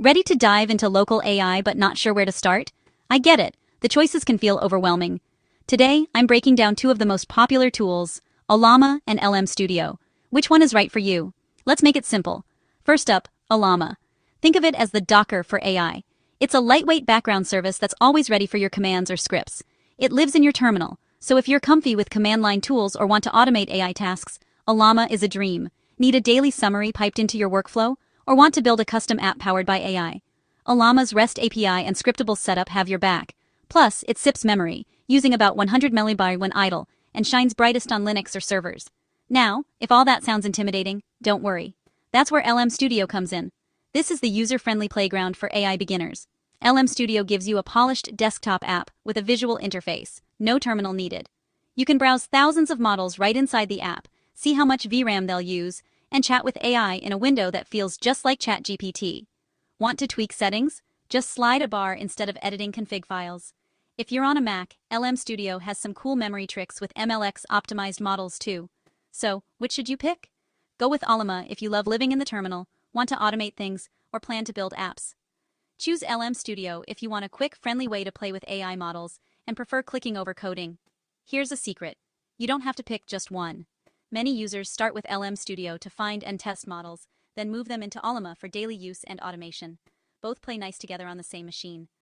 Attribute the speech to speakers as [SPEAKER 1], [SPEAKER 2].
[SPEAKER 1] Ready to dive into local AI but not sure where to start? I get it. The choices can feel overwhelming. Today, I'm breaking down two of the most popular tools, Ollama and LM Studio. Which one is right for you? Let's make it simple. First up, Ollama. Think of it as the Docker for AI. It's a lightweight background service that's always ready for your commands or scripts. It lives in your terminal, so if you're comfy with command line tools or want to automate AI tasks, Ollama is a dream. Need a daily summary piped into your workflow? Or want to build a custom app powered by AI? Ollama's REST API and scriptable setup have your back. Plus, it sips memory, using about 100 MB when idle, and shines brightest on Linux or servers. Now, if all that sounds intimidating, don't worry. That's where LM Studio comes in. This is the user-friendly playground for AI beginners. LM Studio gives you a polished desktop app with a visual interface, no terminal needed. You can browse thousands of models right inside the app, see how much VRAM they'll use, and chat with AI in a window that feels just like ChatGPT. Want to tweak settings? Just slide a bar instead of editing config files. If you're on a Mac, LM Studio has some cool memory tricks with MLX-optimized models too. So, which should you pick? Go with Ollama if you love living in the terminal, want to automate things, or plan to build apps. Choose LM Studio if you want a quick, friendly way to play with AI models and prefer clicking over coding. Here's a secret. You don't have to pick just one. Many users start with LM Studio to find and test models, then move them into Ollama for daily use and automation. Both play nice together on the same machine.